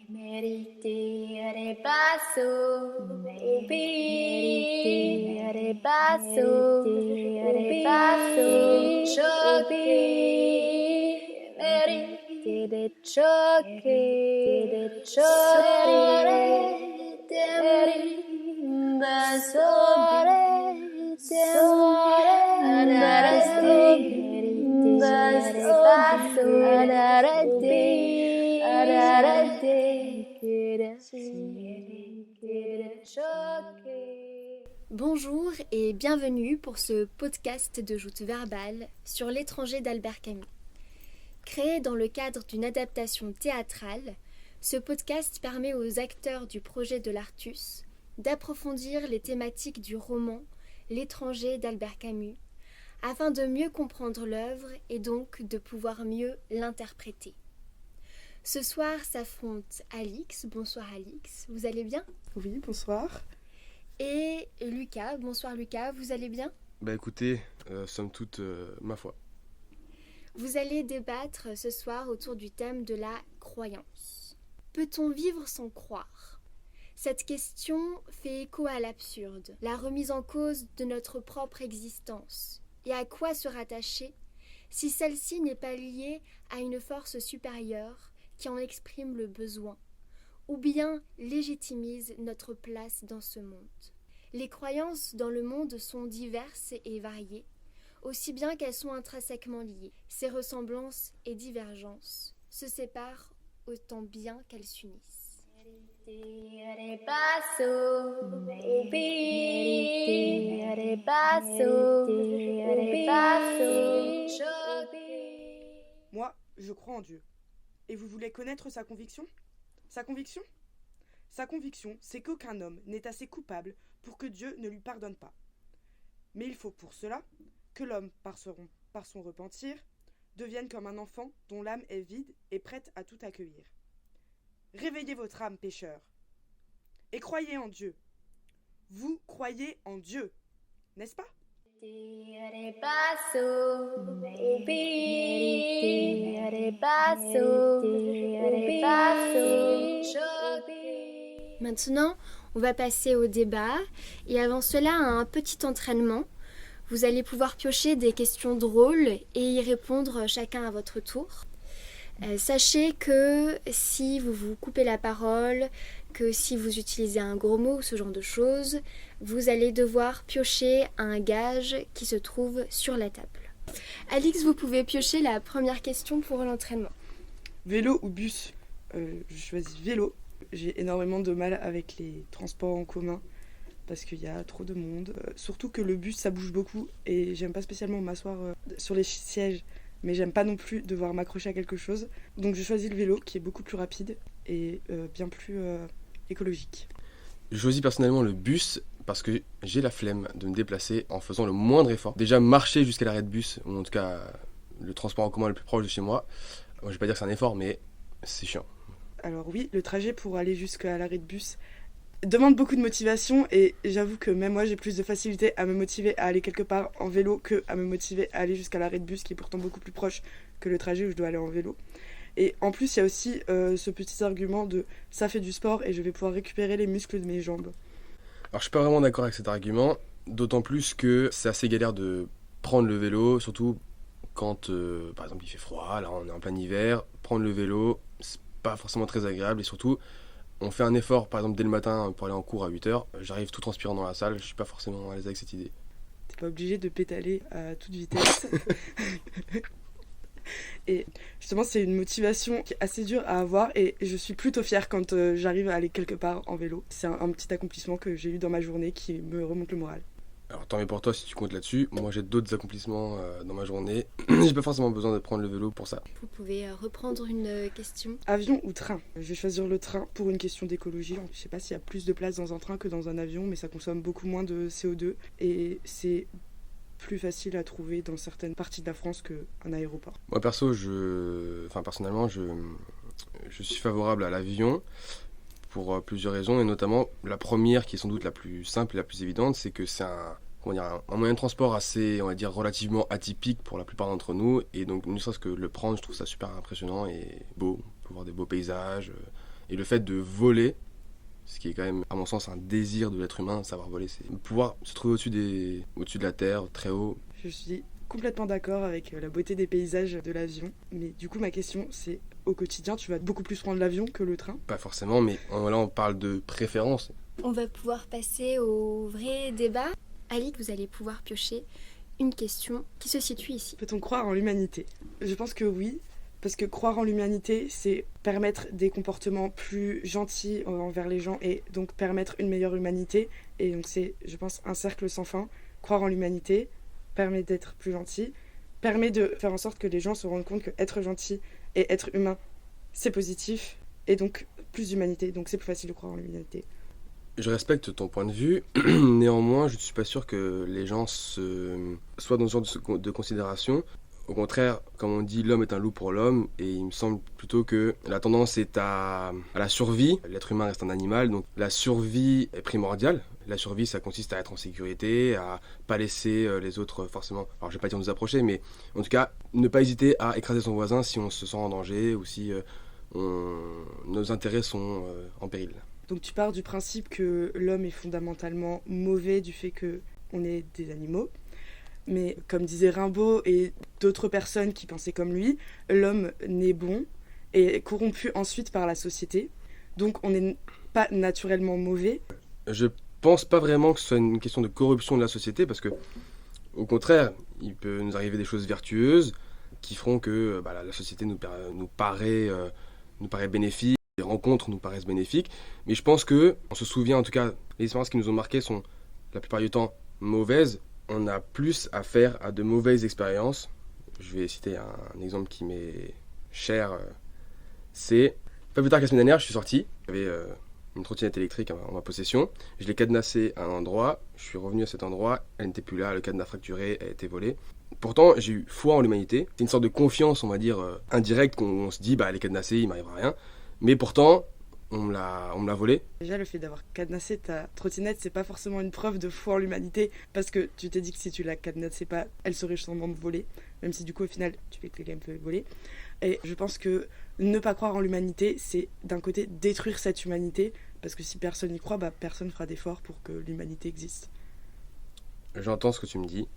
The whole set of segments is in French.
Meritire basso, ubire basso, ubire basso, choqué, meritire choqué, choqué, basore, Bonjour et bienvenue pour ce podcast de joute verbale sur l'étranger d'Albert Camus. Créé dans le cadre d'une adaptation théâtrale, ce podcast permet aux acteurs du projet de l'Artus d'approfondir les thématiques du roman L'étranger d'Albert Camus, afin de mieux comprendre l'œuvre et donc de pouvoir mieux l'interpréter. Ce soir s'affrontent Alix. Bonsoir Alix, vous allez bien ? Oui, bonsoir. Et Lucas. Bonsoir Lucas, vous allez bien ? Écoutez, somme toute, ma foi. Vous allez débattre ce soir autour du thème de la croyance. Peut-on vivre sans croire ? Cette question fait écho à l'absurde, la remise en cause de notre propre existence. Et à quoi se rattacher si celle-ci n'est pas liée à une force supérieure qui en exprime le besoin, ou bien légitimise notre place dans ce monde. Les croyances dans le monde sont diverses et variées, aussi bien qu'elles sont intrinsèquement liées. Ces ressemblances et divergences se séparent autant bien qu'elles s'unissent. Moi, je crois en Dieu. Et vous voulez connaître sa conviction ? Sa conviction ? Sa conviction, c'est qu'aucun homme n'est assez coupable pour que Dieu ne lui pardonne pas. Mais il faut pour cela que l'homme, par son repentir, devienne comme un enfant dont l'âme est vide et prête à tout accueillir. Réveillez votre âme, pécheur, et croyez en Dieu. Vous croyez en Dieu, n'est-ce pas ? Maintenant, on va passer au débat et avant cela à un petit entraînement. Vous allez pouvoir piocher des questions drôles et y répondre chacun à votre tour. Sachez que si vous vous coupez la parole, que si vous utilisez un gros mot ou ce genre de choses, vous allez devoir piocher un gage qui se trouve sur la table. Alix, vous pouvez piocher la première question pour l'entraînement. Vélo ou bus ? Je choisis vélo. J'ai énormément de mal avec les transports en commun parce qu'il y a trop de monde. Surtout que le bus, ça bouge beaucoup et j'aime pas spécialement m'asseoir sur les sièges. Mais j'aime pas non plus devoir m'accrocher à quelque chose. Donc je choisis le vélo qui est beaucoup plus rapide et bien plus écologique. Je choisis personnellement le bus parce que j'ai la flemme de me déplacer en faisant le moindre effort. Déjà marcher jusqu'à l'arrêt de bus, ou en tout cas le transport en commun le plus proche de chez moi, je vais pas dire que c'est un effort, mais c'est chiant. Alors oui, le trajet pour aller jusqu'à l'arrêt de bus demande beaucoup de motivation et j'avoue que même moi j'ai plus de facilité à me motiver à aller quelque part en vélo que à me motiver à aller jusqu'à l'arrêt de bus qui est pourtant beaucoup plus proche que le trajet où je dois aller en vélo. Et en plus il y a aussi ce petit argument de ça fait du sport et je vais pouvoir récupérer les muscles de mes jambes. Alors je suis pas vraiment d'accord avec cet argument, d'autant plus que c'est assez galère de prendre le vélo, surtout quand par exemple il fait froid, là on est en plein hiver, prendre le vélo c'est pas forcément très agréable et surtout on fait un effort, par exemple, dès le matin pour aller en cours à 8h, j'arrive tout transpirant dans la salle, je suis pas forcément à l'aise avec cette idée. T'es pas obligé de pédaler à toute vitesse. Et justement, c'est une motivation qui est assez dure à avoir et je suis plutôt fière quand j'arrive à aller quelque part en vélo. C'est un petit accomplissement que j'ai eu dans ma journée qui me remonte le moral. Alors tant mieux pour toi si tu comptes là-dessus, moi j'ai d'autres accomplissements dans ma journée, j'ai pas forcément besoin de prendre le vélo pour ça. Vous pouvez reprendre une question. Avion ou train ? Je vais choisir le train pour une question d'écologie. Je sais pas s'il y a plus de place dans un train que dans un avion, mais ça consomme beaucoup moins de CO2 et c'est plus facile à trouver dans certaines parties de la France qu'un aéroport. Moi personnellement, je suis favorable à l'avion pour plusieurs raisons, et notamment la première qui est sans doute la plus simple et la plus évidente, c'est que c'est un moyen de transport assez, on va dire, relativement atypique pour la plupart d'entre nous, et donc ne serait-ce que le prendre, je trouve ça super impressionnant et beau. On peut voir des beaux paysages, Et le fait de voler, ce qui est quand même, à mon sens, un désir de l'être humain, savoir voler, c'est pouvoir se trouver au-dessus de la terre, très haut. Je suis complètement d'accord avec la beauté des paysages de l'avion. Mais du coup, ma question, c'est au quotidien, tu vas beaucoup plus prendre l'avion que le train? Pas forcément, mais là, on parle de préférence. On va pouvoir passer au vrai débat. Alix, vous allez pouvoir piocher une question qui se situe ici. Peut-on croire en l'humanité? Je pense que oui, parce que croire en l'humanité, c'est permettre des comportements plus gentils envers les gens et donc permettre une meilleure humanité. Et donc c'est, je pense, un cercle sans fin. Croire en l'humanité permet d'être plus gentil, permet de faire en sorte que les gens se rendent compte que être gentil et être humain, c'est positif, et donc plus d'humanité, donc c'est plus facile de croire en l'humanité. Je respecte ton point de vue, néanmoins, je ne suis pas sûr que les gens soient dans ce genre de considération. Au contraire, comme on dit, l'homme est un loup pour l'homme, et il me semble plutôt que la tendance est à la survie. L'être humain reste un animal, donc la survie est primordiale. La survie, ça consiste à être en sécurité, à pas laisser les autres forcément, alors je vais pas dire nous approcher, mais en tout cas, ne pas hésiter à écraser son voisin si on se sent en danger ou si nos intérêts sont en péril. Donc tu pars du principe que l'homme est fondamentalement mauvais du fait qu'on est des animaux. Mais comme disait Rimbaud et d'autres personnes qui pensaient comme lui, l'homme naît bon et est corrompu ensuite par la société. Donc on n'est pas naturellement mauvais. Je pense pas vraiment que ce soit une question de corruption de la société, parce que au contraire, il peut nous arriver des choses vertueuses qui feront que la société nous paraît bénéfique, les rencontres nous paraissent bénéfiques. Mais je pense que on se souvient, en tout cas, les expériences qui nous ont marquées sont la plupart du temps mauvaises. On a plus affaire à de mauvaises expériences. Je vais citer un exemple qui m'est cher. C'est pas plus tard que la semaine dernière, je suis sorti. J'avais une trottinette électrique en ma possession. Je l'ai cadenassée à un endroit. Je suis revenu à cet endroit. Elle n'était plus là. Le cadenas fracturé a été volé. Pourtant, j'ai eu foi en l'humanité. C'est une sorte de confiance, on va dire, indirecte, qu'on se dit, elle est cadenassée, il m'arrivera rien. Mais pourtant, on me l'a volé. Déjà, le fait d'avoir cadenassé ta trottinette, c'est pas forcément une preuve de foi en l'humanité, parce que tu t'es dit que si tu la cadenassais pas, elle serait sûrement volée, même si du coup, au final, tu fais que quelqu'un peut voler. Et je pense que ne pas croire en l'humanité, c'est d'un côté détruire cette humanité, parce que si personne n'y croit, personne fera d'efforts pour que l'humanité existe. J'entends ce que tu me dis.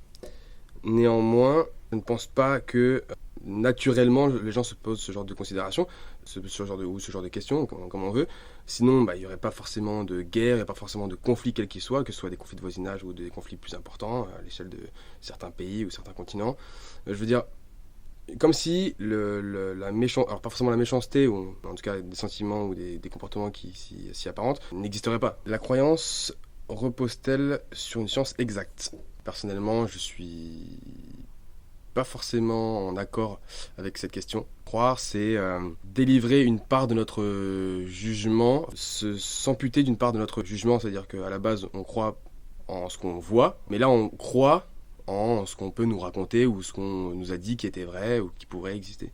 Néanmoins, je ne pense pas que naturellement les gens se posent ce genre de considérations, ce genre de questions, comme on veut. Sinon, il n'y aurait pas forcément de guerre, il n'y a pas forcément de conflits quels qu'ils soient, que ce soit des conflits de voisinage ou des conflits plus importants à l'échelle de certains pays ou certains continents. Je veux dire, comme si la méchanceté, alors pas forcément la méchanceté, ou en tout cas des sentiments ou des comportements qui s'y apparentent, n'existeraient pas. La croyance repose-t-elle sur une science exacte ? Personnellement, je suis pas forcément en accord avec cette question. Croire, c'est délivrer une part de notre jugement, s'amputer d'une part de notre jugement, c'est-à-dire qu'à la base, on croit en ce qu'on voit, mais là, on croit en ce qu'on peut nous raconter ou ce qu'on nous a dit qui était vrai ou qui pourrait exister.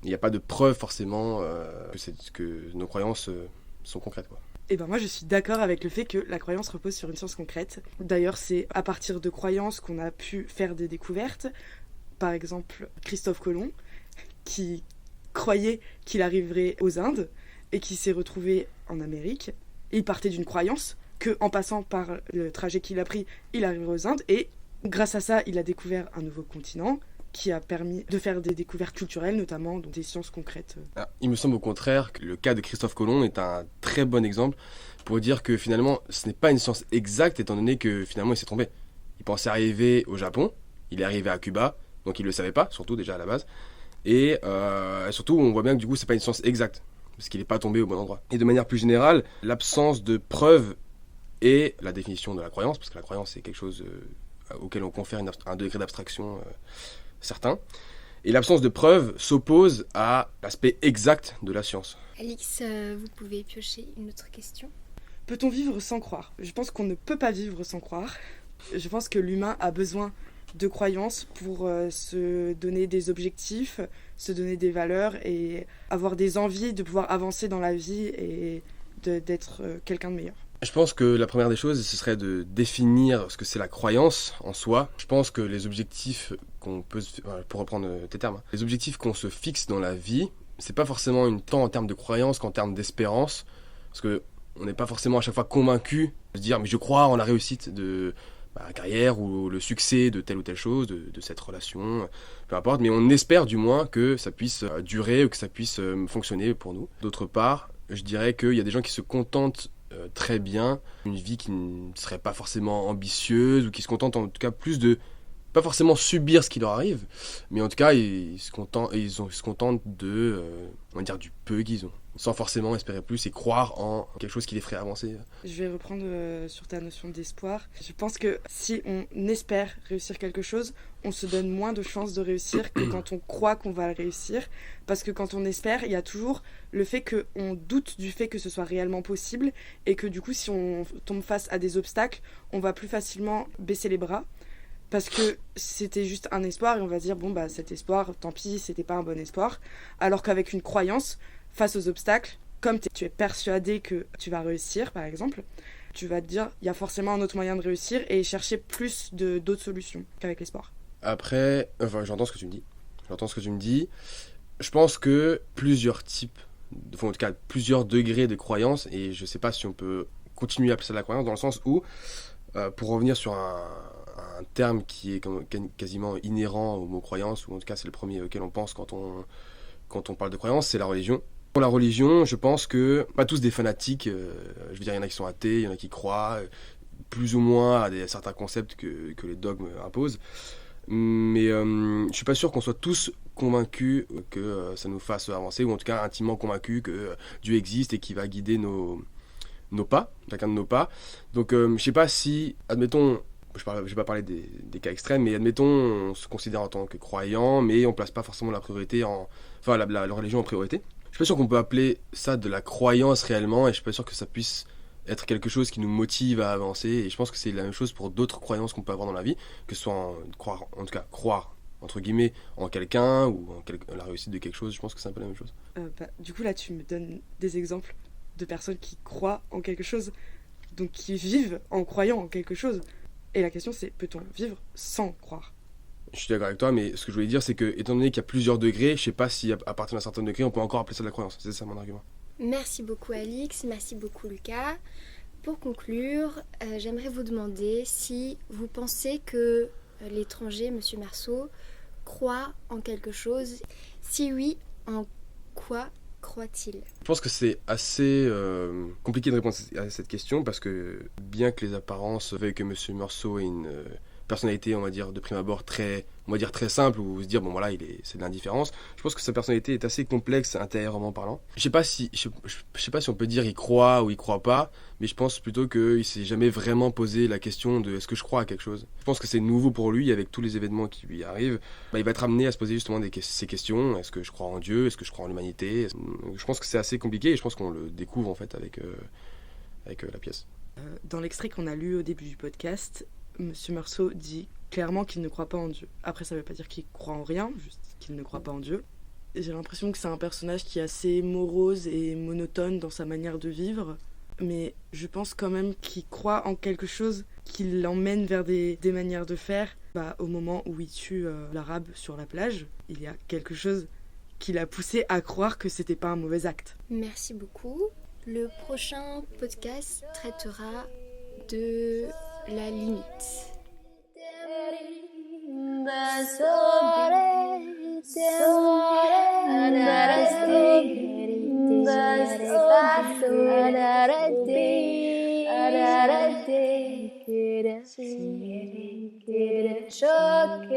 Il n'y a pas de preuve forcément que nos croyances sont concrètes, quoi. Et moi je suis d'accord avec le fait que la croyance repose sur une science concrète. D'ailleurs c'est à partir de croyances qu'on a pu faire des découvertes. Par exemple Christophe Colomb qui croyait qu'il arriverait aux Indes et qui s'est retrouvé en Amérique. Et il partait d'une croyance qu'en passant par le trajet qu'il a pris, il arriverait aux Indes et grâce à ça il a découvert un nouveau continent qui a permis de faire des découvertes culturelles, notamment donc des sciences concrètes. Il me semble au contraire que le cas de Christophe Colomb est un très bon exemple pour dire que finalement, ce n'est pas une science exacte, étant donné que finalement, il s'est trompé. Il pensait arriver au Japon, il est arrivé à Cuba, donc il ne le savait pas, surtout déjà à la base. Et surtout, on voit bien que du coup, ce n'est pas une science exacte, parce qu'il n'est pas tombé au bon endroit. Et de manière plus générale, l'absence de preuves est la définition de la croyance, parce que la croyance, c'est quelque chose auquel on confère un degré d'abstraction certain. Et l'absence de preuves s'oppose à l'aspect exact de la science. Alix, vous pouvez piocher une autre question. Peut-on vivre sans croire ? Je pense qu'on ne peut pas vivre sans croire. Je pense que l'humain a besoin de croyances pour se donner des objectifs, se donner des valeurs et avoir des envies de pouvoir avancer dans la vie et d'être quelqu'un de meilleur. Je pense que la première des choses, ce serait de définir ce que c'est la croyance en soi. Je pense que les objectifs qu'on peut, pour reprendre tes termes, les objectifs qu'on se fixe dans la vie c'est pas forcément tant en termes de croyance qu'en termes d'espérance, parce que on n'est pas forcément à chaque fois convaincu de se dire mais je crois en la réussite de la carrière ou le succès de telle ou telle chose, de cette relation, peu importe, mais on espère du moins que ça puisse durer ou que ça puisse fonctionner pour nous. D'autre part, je dirais qu'il y a des gens qui se contentent très bien d'une vie qui ne serait pas forcément ambitieuse ou qui se contentent en tout cas plus de pas forcément subir ce qui leur arrive, mais en tout cas ils se contentent de on va dire du peu qu'ils ont, sans forcément espérer plus et croire en quelque chose qui les ferait avancer. Je vais reprendre sur ta notion d'espoir. Je pense que si on espère réussir quelque chose, on se donne moins de chances de réussir que quand on croit qu'on va le réussir. Parce que quand on espère, il y a toujours le fait qu'on doute du fait que ce soit réellement possible et que du coup, si on tombe face à des obstacles, on va plus facilement baisser les bras. Parce que c'était juste un espoir et on va dire, bon, bah cet espoir, tant pis, c'était pas un bon espoir. Alors qu'avec une croyance, face aux obstacles, comme tu es persuadé que tu vas réussir, par exemple, tu vas te dire, il y a forcément un autre moyen de réussir et chercher plus d'autres solutions qu'avec l'espoir. Après, j'entends ce que tu me dis. Je pense que plusieurs types, en tout cas plusieurs degrés de croyance, et je sais pas si on peut continuer à appeler ça de la croyance, dans le sens où, pour revenir sur un terme qui est quasiment inhérent au mot croyance, ou en tout cas c'est le premier auquel on pense quand on parle de croyance, c'est la religion. Pour la religion, je pense que, pas tous des fanatiques, je veux dire, il y en a qui sont athées, il y en a qui croient, plus ou moins à certains concepts que les dogmes imposent. Mais je suis pas sûr qu'on soit tous convaincus que ça nous fasse avancer, ou en tout cas intimement convaincus que Dieu existe et qu'il va guider nos pas, chacun de nos pas. Donc je sais pas si, admettons, je vais pas parler des cas extrêmes, mais admettons, on se considère en tant que croyant, mais on place pas forcément la priorité la religion en priorité. Je suis pas sûr qu'on peut appeler ça de la croyance réellement, et je suis pas sûr que ça puisse être quelque chose qui nous motive à avancer, et je pense que c'est la même chose pour d'autres croyances qu'on peut avoir dans la vie, que ce soit croire entre guillemets en quelqu'un ou en la réussite de quelque chose. Je pense que c'est un peu la même chose. Du coup là tu me donnes des exemples de personnes qui croient en quelque chose, donc qui vivent en croyant en quelque chose, et la question c'est, peut-on vivre sans croire? Je suis d'accord avec toi, mais ce que je voulais dire, c'est que, étant donné qu'il y a plusieurs degrés, je sais pas si à partir d'un certain degré, on peut encore appeler ça de la croyance. C'est ça mon argument. Merci beaucoup Alix, merci beaucoup Lucas. Pour conclure, j'aimerais vous demander si vous pensez que l'étranger, Monsieur Marceau, croit en quelque chose. Si oui, en quoi croit-il? Je pense que c'est assez compliqué de répondre à cette question, parce que bien que les apparences veuillent que M. Meursault ait une personnalité, on va dire, de prime abord très simple, ou se dire, bon voilà, c'est de l'indifférence, je pense que sa personnalité est assez complexe intérieurement parlant. Je sais pas si on peut dire il croit ou il croit pas, mais je pense plutôt qu'il s'est jamais vraiment posé la question de est-ce que je crois à quelque chose. Je pense que c'est nouveau pour lui, avec tous les événements qui lui arrivent, il va être amené à se poser justement ces questions. Est-ce que je crois en Dieu? Est-ce que je crois en l'humanité? Je pense que c'est assez compliqué, et je pense qu'on le découvre en fait avec la pièce. Dans l'extrait qu'on a lu au début du podcast, Monsieur Meursault dit clairement qu'il ne croit pas en Dieu. Après, ça veut pas dire qu'il croit en rien, juste qu'il ne croit pas en Dieu. Et j'ai l'impression que c'est un personnage qui est assez morose et monotone dans sa manière de vivre, mais je pense quand même qu'il croit en quelque chose qui l'emmène vers des manières de faire. Au moment où il tue l'arabe sur la plage, il y a quelque chose qui l'a poussé à croire que c'était pas un mauvais acte. Merci beaucoup. Le prochain podcast traitera de la limite. Choque,